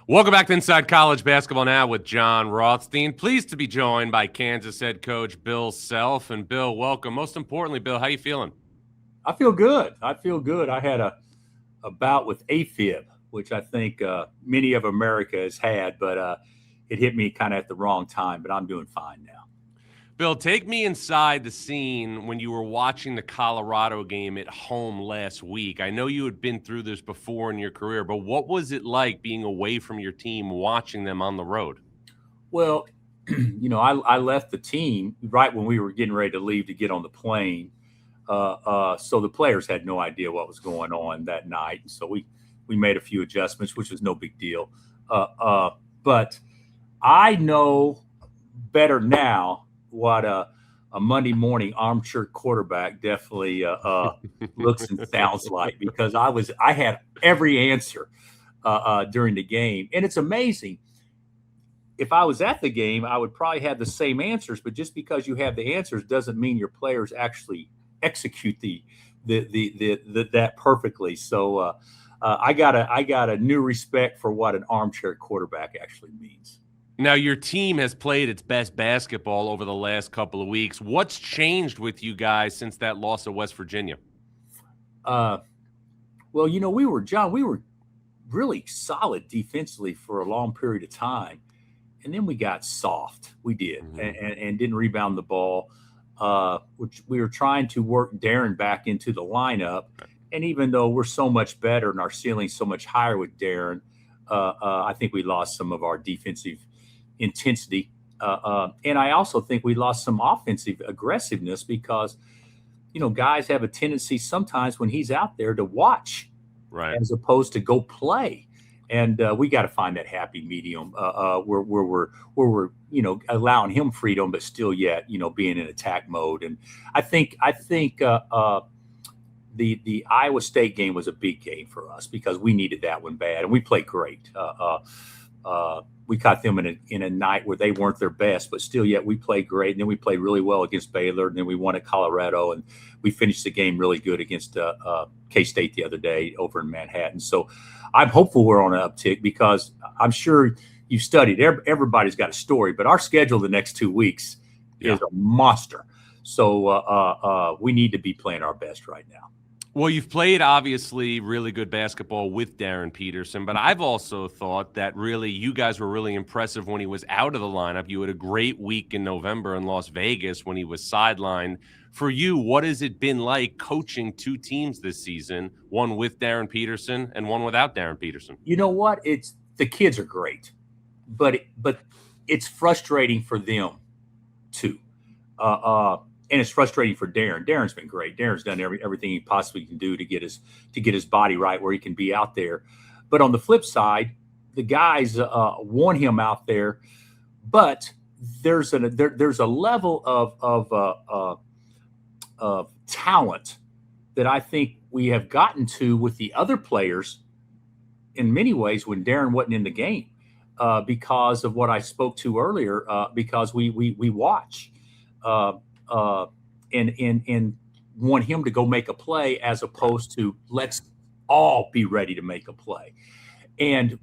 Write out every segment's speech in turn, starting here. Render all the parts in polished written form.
Welcome back to Inside College Basketball Now with Jon Rothstein. Pleased to be joined by Kansas head coach Bill Self. And Bill, welcome. Most importantly, Bill, how you feeling? I feel good. I had a bout with AFib, which I think many of America has had, but it hit me kind of at the wrong time. But I'm doing fine now. Bill, take me inside the scene when you were watching the Colorado game at home last week. I know you had been through this before in your career, but what was it like being away from your team, watching them on the road? Well, I left the team right when we were getting ready to leave to get on the plane. So the players had no idea what was going on that night. So we made a few adjustments, which was no big deal. But I know better now what a Monday morning armchair quarterback definitely looks and sounds like, because I had every answer during the game. And it's amazing. If I was at the game, I would probably have the same answers, but just because you have the answers doesn't mean your players actually execute that perfectly. So I got a new respect for what an armchair quarterback actually means. Now, your team has played its best basketball over the last couple of weeks. What's changed with you guys since that loss at West Virginia? Well, we were really solid defensively for a long period of time. And then we got soft. We did, and didn't rebound the ball, which we were trying to work Darryn back into the lineup. And even though we're so much better and our ceiling's so much higher with Darryn, I think we lost some of our defensive intensity. And I also think we lost some offensive aggressiveness because, guys have a tendency sometimes when he's out there to watch, right, as opposed to go play. And we got to find that happy medium where we're allowing him freedom, but still yet being in attack mode. And I think the Iowa State game was a big game for us because we needed that one bad, and we played great. We caught them in a night where they weren't their best, but still yet we played great. And then we played really well against Baylor, and then we won at Colorado, and we finished the game really good against K-State the other day over in Manhattan. So I'm hopeful we're on an uptick because I'm sure you've studied. Everybody's got a story, but our schedule the next 2 weeks is a monster. So we need to be playing our best right now. Well, you've played, obviously, really good basketball with Darryn Peterson, but I've also thought that really you guys were really impressive when he was out of the lineup. You had a great week in November in Las Vegas when he was sidelined. For you, what has it been like coaching two teams this season, one with Darryn Peterson and one without Darryn Peterson? You know what? The kids are great, but it's frustrating for them too. And it's frustrating for Darryn. Darren's been great. Darren's done everything he possibly can do to get his body right where he can be out there. But on the flip side, the guys want him out there. But there's a level of talent that I think we have gotten to with the other players in many ways when Darryn wasn't in the game because of what I spoke to earlier. Because we watch. And want him to go make a play as opposed to let's all be ready to make a play. And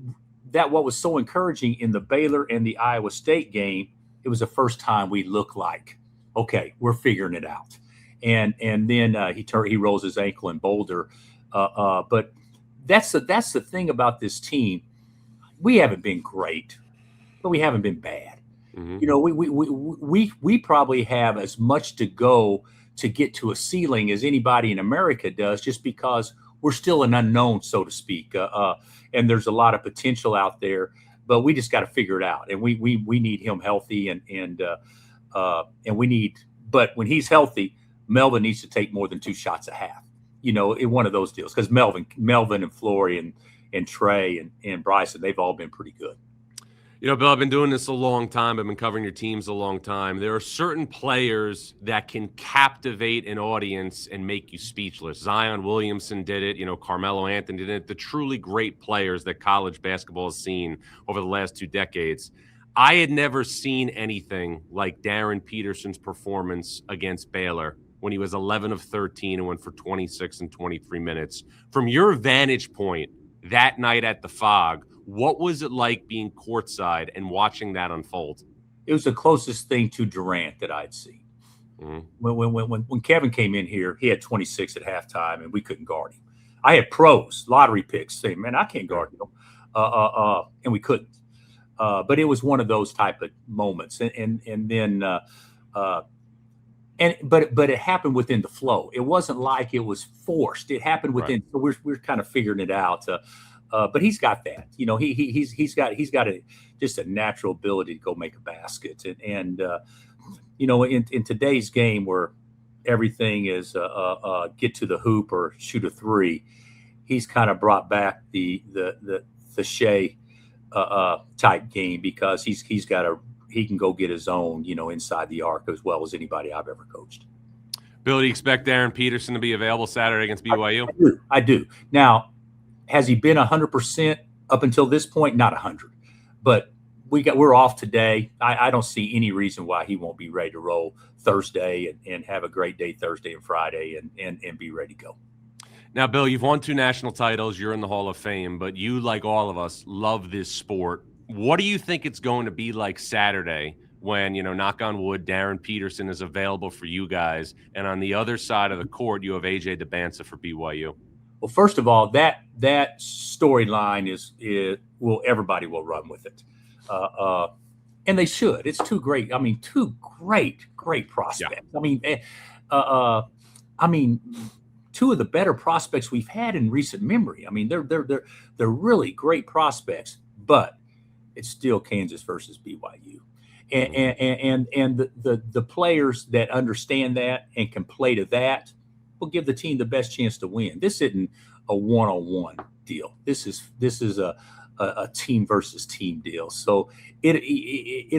that what was so encouraging in the Baylor and the Iowa State game, it was the first time we looked like, okay, we're figuring it out. And then he rolls his ankle in Boulder. But that's the thing about this team. We haven't been great, but we haven't been bad. We probably have as much to go to get to a ceiling as anybody in America does, just because we're still an unknown, so to speak. And there's a lot of potential out there, but we just got to figure it out. And we need him healthy, and we need. But when he's healthy, Melvin needs to take more than 2 shots a half. In one of those deals, because Melvin and Flory and Trey and Bryson, they've all been pretty good. Bill, I've been doing this a long time. I've been covering your teams a long time. There are certain players that can captivate an audience and make you speechless. Zion Williamson did it. Carmelo Anthony did it. The truly great players that college basketball has seen over the last 2 decades. I had never seen anything like Darryn Peterson's performance against Baylor when he was 11 of 13 and went for 26 and 23 minutes. From your vantage point that night at the Fog, What was it like being courtside and watching that unfold? It was the closest thing to Durant that I'd seen. Mm-hmm. When Kevin came in here, he had 26 at halftime, and we couldn't guard him. I had pros, lottery picks, saying, "Man, I can't guard him," and we couldn't. But it was one of those type of moments, and then but it happened within the flow. It wasn't like it was forced. It happened within. Right. So we're kind of figuring it out. But he's got that. He's got just a natural ability to go make a basket, and in today's game where everything is get to the hoop or shoot a three, he's kind of brought back the Shea type game, because he can go get his own, inside the arc as well as anybody I've ever coached. Bill, do you expect Darryn Peterson to be available Saturday against BYU? I do. Now, has he been 100% up until this point? Not 100, but we're off today. I don't see any reason why he won't be ready to roll Thursday and have a great day Thursday and Friday and be ready to go. Now, Bill, you've won 2 national titles. You're in the Hall of Fame, but you, like all of us, love this sport. What do you think it's going to be like Saturday when, knock on wood, Darryn Peterson is available for you guys, and on the other side of the court, you have AJ Dybantsa for BYU? Well, first of all, that storyline is everybody will run with it. And they should. It's two great prospects. Yeah. I mean, two of the better prospects we've had in recent memory. I mean, they're really great prospects, but it's still Kansas versus BYU. And the players that understand that and can play to that will give the team the best chance to win. This isn't a one-on-one deal. This is a team versus team deal. So it'll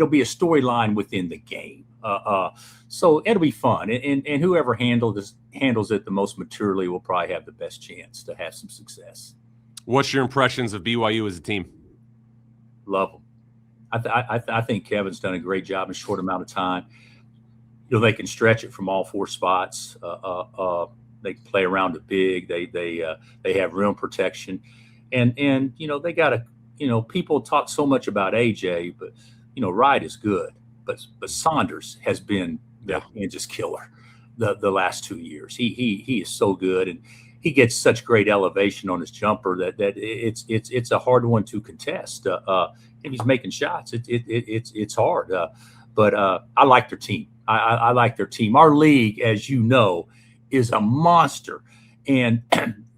be a storyline within the game. So it'll be fun. And whoever handles it the most maturely will probably have the best chance to have some success. What's your impressions of BYU as a team? Love them. I think Kevin's done a great job in a short amount of time. They can stretch it from all 4 spots. They can play around the big. They have rim protection. And they got to, people talk so much about AJ, but, Wright is good. But Saunders has been the Kansas killer the last 2 years. He is so good, and he gets such great elevation on his jumper that it's a hard one to contest. If he's making shots, it's hard. But I like their team. I like their team. Our league, as you know, is a monster, and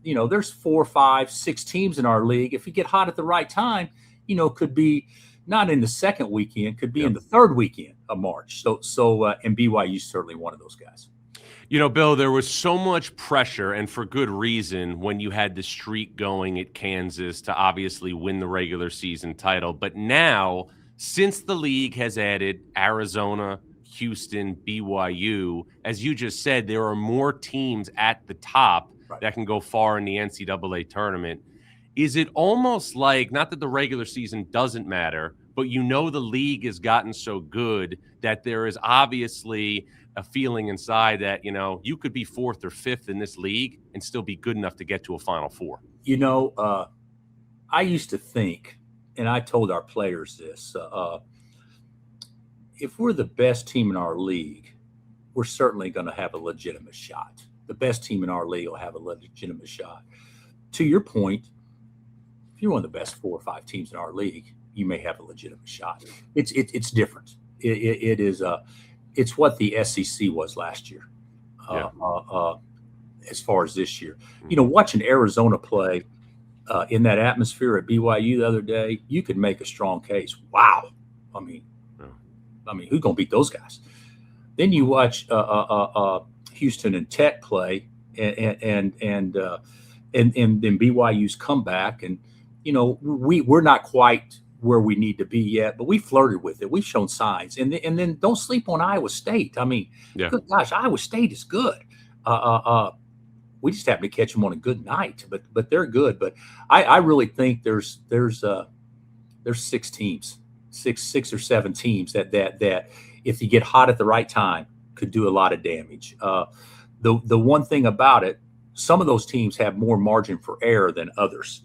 there's 4, 5, 6 teams in our league. If you get hot at the right time, could be not in the second weekend, could be in the third weekend of March. So and BYU is certainly one of those guys. Bill, there was so much pressure, and for good reason, when you had the streak going at Kansas to obviously win the regular season title. But now, since the league has added Arizona, Houston, BYU, as you just said, there are more teams at the top that can go far in the NCAA tournament. Is it almost like, not that the regular season doesn't matter, but the league has gotten so good that there is obviously a feeling inside that, you could be 4th or 5th in this league and still be good enough to get to a Final Four? I used to think, and I told our players this, if we're the best team in our league, we're certainly going to have a legitimate shot. The best team in our league will have a legitimate shot. To your point, if you're one of the best 4 or 5 teams in our league, you may have a legitimate shot. It's different. It is it's what the SEC was last year. As far as this year, watching Arizona play in that atmosphere at BYU the other day, you could make a strong case. Wow. I mean, who's going to beat those guys? Then you watch Houston and Tech play, and then BYU's comeback, and we're not quite where we need to be yet, but we flirted with it. We've shown signs, and then don't sleep on Iowa State. I mean, good gosh, Iowa State is good. We just happen to catch them on a good night, but they're good. But I really think there's 6 teams, six or 7 teams that if you get hot at the right time could do a lot of damage. The one thing about it, some of those teams have more margin for error than others.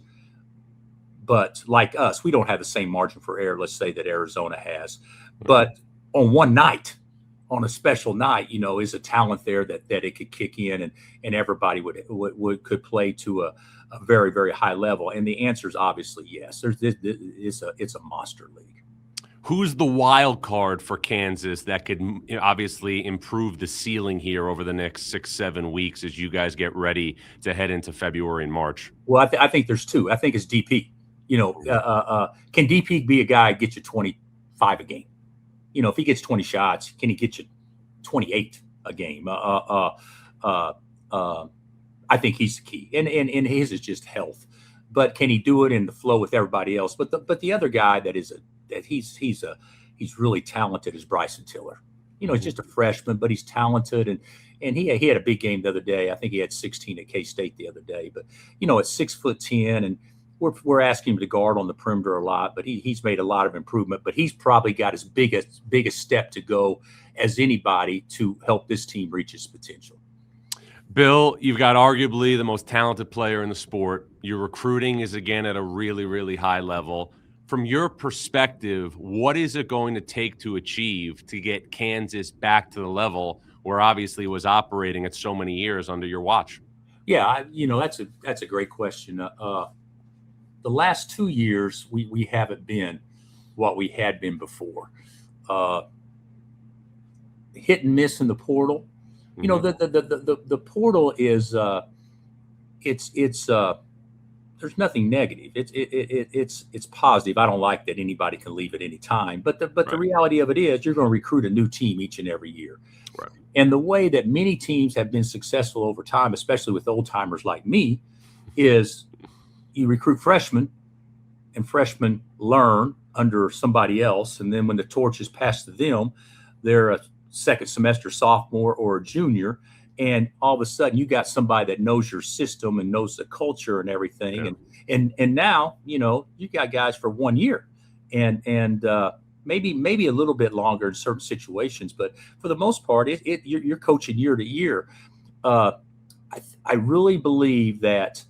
But like us, we don't have the same margin for error, let's say, that Arizona has. But on one night, on a special night, is a talent there that it could kick in and everybody could play to a very, very high level. And the answer is obviously yes. It's a monster league. Who's the wild card for Kansas that could obviously improve the ceiling here over the next 6-7 weeks as you guys get ready to head into February and March? Well, I think there's two. I think it's DP. Can DP be a guy get you 25 a game? If he gets 20 shots, can he get you 28 a game? I think he's the key, and his is just health. But can he do it in the flow with everybody else? But the other guy he's really talented is Bryson Tiller. He's just a freshman, but he's talented, and he had a big game the other day. I think he had 16 at K-State the other day. But at 6'10", and we're asking him to guard on the perimeter a lot, but he's made a lot of improvement. But he's probably got his biggest step to go as anybody to help this team reach its potential. Bill, you've got arguably the most talented player in the sport. Your recruiting is, again, at a really, really high level. From your perspective, what is it going to take to achieve to get Kansas back to the level where obviously it was operating at so many years under your watch? Yeah, that's a great question. The last 2 years, we haven't been what we had been before. Hit and miss in the portal. The portal is it's there's nothing negative. It's positive. I don't like that anybody can leave at any time, but the reality of it is you're going to recruit a new team each and every year. Right. And the way that many teams have been successful over time, especially with old timers like me, is you recruit freshmen, and freshmen learn under somebody else, and then when the torch is passed to them, they're a second semester sophomore or a junior, and all of a sudden you got somebody that knows your system and knows the culture and everything. Yeah. And now, you got guys for 1 year and maybe a little bit longer in certain situations, but for the most part, you're coaching year to year. I really believe that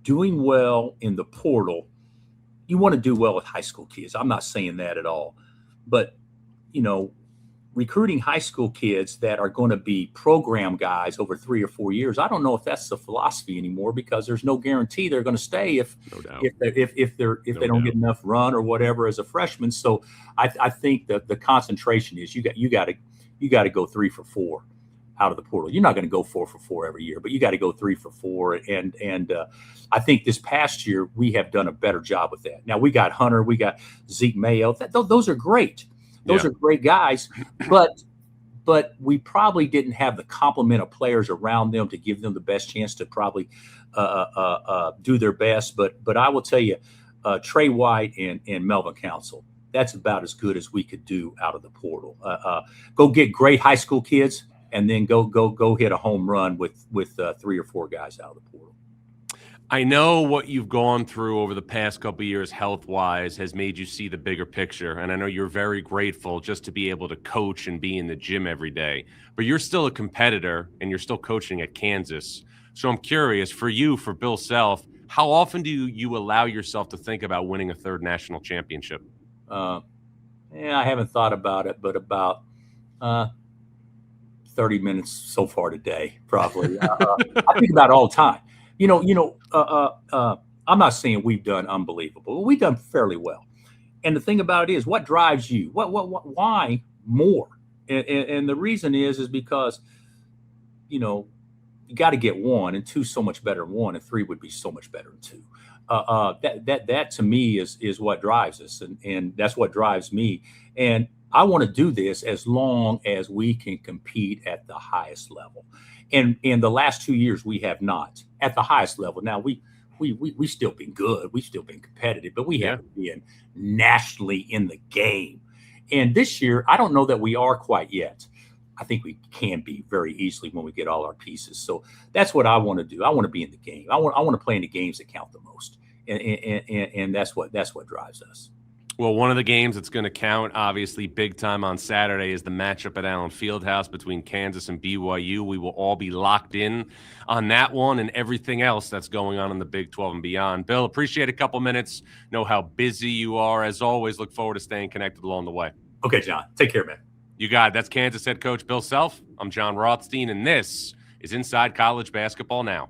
doing well in the portal, you want to do well with high school kids. I'm not saying that at all, but recruiting high school kids that are going to be program guys over 3 or 4 years, I don't know if that's the philosophy anymore, because there's no guarantee they're going to stay if they don't get enough run or whatever as a freshman. So I think that the concentration is you got to go 3 for 4 out of the portal. You're not going to go 4 for 4 every year, but you got to go 3 for 4. And I think this past year we have done a better job with that. Now we got Hunter, we got Zeke Mayo. Those are great. Those are great guys, but we probably didn't have the complement of players around them to give them the best chance to probably do their best. But I will tell you, Trey White and Melvin Council, that's about as good as we could do out of the portal. Go get great high school kids, and then go hit a home run with 3 or 4 guys out of the portal. I know what you've gone through over the past couple of years health-wise has made you see the bigger picture, and I know you're very grateful just to be able to coach and be in the gym every day. But you're still a competitor, and you're still coaching at Kansas. So I'm curious, for you, for Bill Self, how often do you allow yourself to think about winning a 3rd national championship? I haven't thought about it, but about 30 minutes so far today, probably. I think about it all the time. I'm not saying we've done unbelievable, but we've done fairly well. And the thing about it is, what drives you? Why more? And the reason is because, you got to get 1, and 2 so much better than 1, and 3 would be so much better than 2. That to me is what drives us, and that's what drives me. And I want to do this as long as we can compete at the highest level. And in the last 2 years, we have not at the highest level. Now we still been good. We've still been competitive, but we haven't been nationally in the game. And this year, I don't know that we are quite yet. I think we can be very easily when we get all our pieces. So that's what I want to do. I want to be in the game. I want to play in the games that count the most. And that's what drives us. Well, one of the games that's going to count, obviously, big time on Saturday is the matchup at Allen Fieldhouse between Kansas and BYU. We will all be locked in on that one and everything else that's going on in the Big 12 and beyond. Bill, appreciate a couple minutes. Know how busy you are. As always, look forward to staying connected along the way. Okay, John. Take care, man. You got it. That's Kansas head coach Bill Self. I'm Jon Rothstein, and this is Inside College Basketball Now.